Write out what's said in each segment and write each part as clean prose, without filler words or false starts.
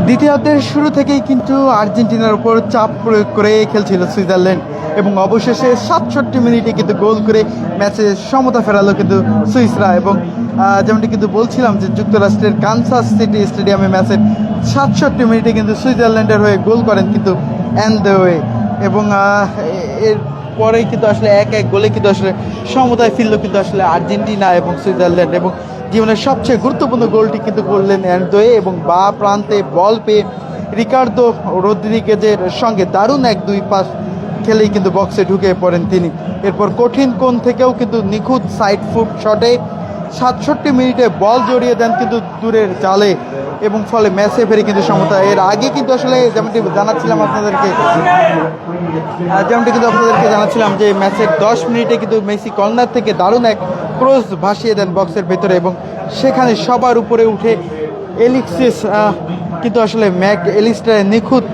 দ্বিতীয়ার্ধের শুরু থেকেই কিন্তু আর্জেন্টিনার উপর চাপ প্রয়োগ করে খেলছিল সুইজারল্যান্ড এবং অবশেষে ৬৭ মিনিটে কিন্তু গোল করে ম্যাচে সমতা ফেরালো কিন্তু সুইসরা। এবং যেমনটি কিন্তু বলছিলাম যে যুক্তরাষ্ট্রের কানসাস সিটি স্টেডিয়ামে ম্যাচের ৬৭ মিনিটে কিন্তু সুইজারল্যান্ডের হয়ে গোল করেন কিন্তু অ্যান্ডওয়ে। এবং এর পরেই কিন্তু আসলে ১-১ গোলে কিন্তু আসলে সমতায় ফিরল কিন্তু আসলে আর্জেন্টিনা এবং সুইজারল্যান্ড। এবং জীবনের সবচেয়ে গুরুত্বপূর্ণ গোলটি কিন্তু করলেন অ্যান্ডোয়ে এবং বা প্রান্তে বল পেয়ে রিকার্দো রদ্রিগেজের সঙ্গে দারুণ ১-২ পাস খেলেই কিন্তু বক্সে ঢুকে পড়েন তিনি। এরপর কঠিন কোণ থেকেও কিন্তু নিখুঁত সাইড ফুট শটে ৬৭ মিনিটে বল জড়িয়ে দেন কিন্তু দূরের জালে এবং ফলে ম্যাচে ফেরে কিন্তু সমতা। এর আগে কিন্তু আসলে যেমনটি জানাচ্ছিলাম আপনাদেরকে যে ম্যাচের ১০ মিনিটে কিন্তু মেসি কর্নার থেকে দারুণ এক ক্রস ভাসিয়ে দেন বক্সের ভেতরে এবং সেখানে সবার উপরে উঠে এলিক্সিস কিন্তু আসলে ম্যাক এলিস্টারের নিখুঁত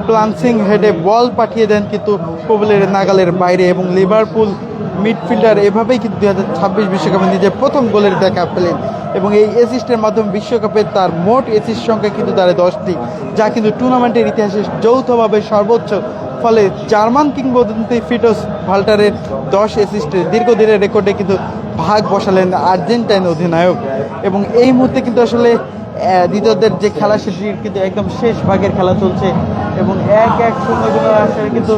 প্লান্সিং হেডে বল পাঠিয়ে দেন কিন্তু কোবলের নাগালের বাইরে। এবং লিভারপুল মিডফিল্ডার এভাবেই কিন্তু ২০২৬ বিশ্বকাপে নিজের প্রথম গোলের দেখা পেলেন এবং এই অ্যাসিস্টের মাধ্যমে বিশ্বকাপে তার মোট অ্যাসিস্ট সংখ্যা কিন্তু দাঁড়ায় ১০টি, যা কিন্তু টুর্নামেন্টের ইতিহাসে যৌথভাবে সর্বোচ্চ। ফলে জার্মান কিংবদন্তি ফিটোস ভাল্টারের ১০ অ্যাসিস্টের দীর্ঘদিনের রেকর্ডে কিন্তু ভাগ বসালেন আর্জেন্টাইন অধিনায়ক। এবং এই মুহূর্তে কিন্তু আসলে দ্বিতীয়দের যে খেলা সেটির কিন্তু একদম শেষ ভাগের খেলা চলছে এবং ১-১ শূন্য আসলে কিন্তু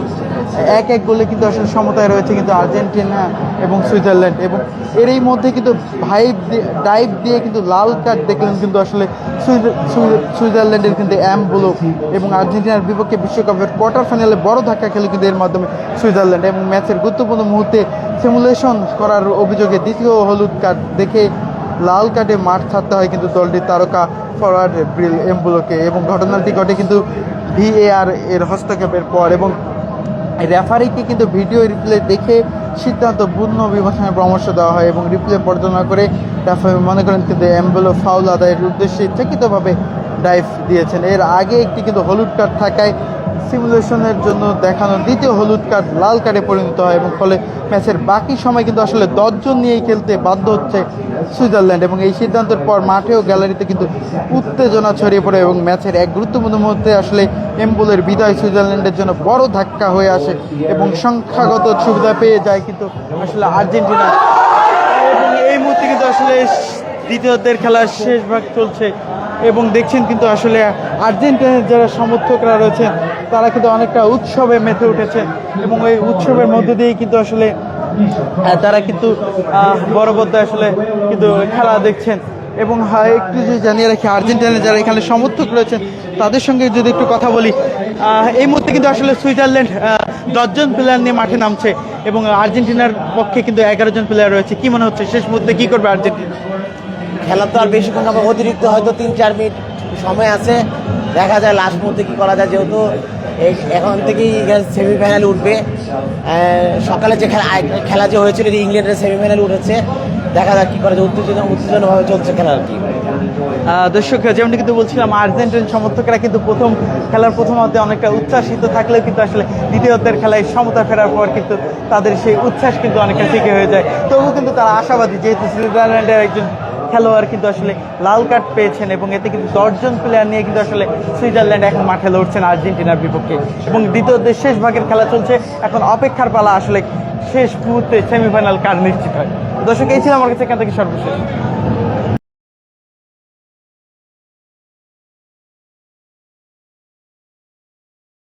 ১-১ গোলে কিন্তু আসলে সমতায় রয়েছে কিন্তু আর্জেন্টিনা এবং সুইজারল্যান্ড। এবং এরই মধ্যে কিন্তু ডাইভ দিয়ে কিন্তু লাল কার্ড দেখলেন কিন্তু আসলে সুইজারল্যান্ডের কিন্তু অ্যাম্বুলো এবং আর্জেন্টিনার বিপক্ষে বিশ্বকাপের কোয়ার্টার ফাইনালে বড় ধাক্কা খেলে কিন্তু এর মাধ্যমে সুইজারল্যান্ড। এবং ম্যাচের গুরুত্বপূর্ণ মুহূর্তে সিমুলেশন করার অভিযোগে দ্বিতীয় হলুদ কার্ড দেখে লাল কার্ডে মাঠ ছাড়তে হয় কিন্তু দলটির তারকা ফরওয়ার্ড ব্রিল এমবুলোকে। এবং ঘটনাটি ঘটে কিন্তু ভিএআর এর হস্তক্ষেপের পর এবং রেফারিকে কিন্তু ভিডিও রিপ্লে দেখে সিদ্ধান্ত পূর্ণ বিবেচনায় পরামর্শ দেওয়া হয় এবং রিপ্লে পর্যালোচনা করে রেফারি মনে করেন কিন্তু এমবুলো ফাউল আদায়ের উদ্দেশ্যে ইচ্ছাকৃতভাবে ডাইভ দিয়েছেন। এর আগে একটি কিন্তু হলুদ কার্ড থাকায় সিমুলেশনের জন্য দেখানো দ্বিতীয় হলুদ কার্ড লাল কার্ডে পরিণত হয় এবং ফলে ম্যাচের বাকি সময় কিন্তু আসলে ১০ জন নিয়েই খেলতে বাধ্য হচ্ছে সুইজারল্যান্ড। এবং এই সিদ্ধান্তের পর মাঠেও গ্যালারিতে কিন্তু উত্তেজনা ছড়িয়ে পড়ে এবং ম্যাচের এক গুরুত্বপূর্ণ মুহূর্তে আসলে এমবুলের বিদায় সুইজারল্যান্ডের জন্য বড় ধাক্কা হয়ে আসে এবং সংখ্যাগত সুবিধা পেয়ে যায় কিন্তু আসলে আর্জেন্টিনা। এবং এই মুহূর্তে কিন্তু আসলে দ্বিতীয়দের খেলার শেষ ভাগ চলছে এবং দেখছেন কিন্তু আসলে আর্জেন্টিনার যারা সমর্থকরা রয়েছেন তারা কিন্তু অনেকটা উৎসবে মেতে উঠেছেন এবং এই উৎসবের মধ্যে দিয়েই কিন্তু আসলে তারা কিন্তু বড় পর্দায় আসলে কিন্তু খেলা দেখছেন। এবং একটু যদি জানিয়ে রাখি আর্জেন্টিনার যারা এখানে সমর্থক রয়েছেন তাদের সঙ্গে যদি একটু কথা বলি, এই মুহূর্তে কিন্তু আসলে সুইজারল্যান্ড ১০ জন প্লেয়ার নিয়ে মাঠে নামছে এবং আর্জেন্টিনার পক্ষে কিন্তু ১১ জন প্লেয়ার রয়েছে। কি মনে হচ্ছে শেষ মুহূর্তে কি করবে আর্জেন্টিনা? খেলা তো আর বেশিক্ষণ হবে, অতিরিক্ত হয়তো ৩-৪ মিনিট সময় আছে, দেখা যায় লাস্ট মুহূর্তে কী করা যায়। যেহেতু এখন থেকেই সেমিফাইনালে উঠবে, সকালে যে খেলা যে হয়েছিল ইংল্যান্ডের সেমিফাইনালে উঠেছে, দেখা যাক কী করা যায়। উত্তেজনাভাবে চলছে খেলা আর কি। দর্শক যেমনটি কিন্তু বলছিলাম আর্জেন্টিন সমর্থকরা কিন্তু খেলার প্রথমার্ধে অনেকটা উচ্ছ্বাসিত থাকলেও কিন্তু আসলে দ্বিতীয়ার্ধের খেলায় সমতা ফেরার পর কিন্তু তাদের সেই উচ্ছ্বাস কিন্তু অনেকটা ফিকে হয়ে যায়। তবুও কিন্তু তারা আশাবাদী, যেহেতু সুইজারল্যান্ডের একজন খেলোয়াড় কিন্তু আসলে লাল কার্ড পেয়েছেন এবং এতে কিন্তু ১০ জন প্লেয়ার নিয়ে কিন্তু আসলে সুইজারল্যান্ড এখন মাঠে লড়ছেন আর্জেন্টিনার বিপক্ষে এবং দ্বিতীয়দের শেষ ভাগের খেলা চলছে। এখন অপেক্ষার পালা আসলে শেষ মুহূর্তে সেমিফাইনাল কার্ড নিশ্চিত হয়। দর্শক এই ছিল আমার কাছে এখান থেকে সর্বশেষ।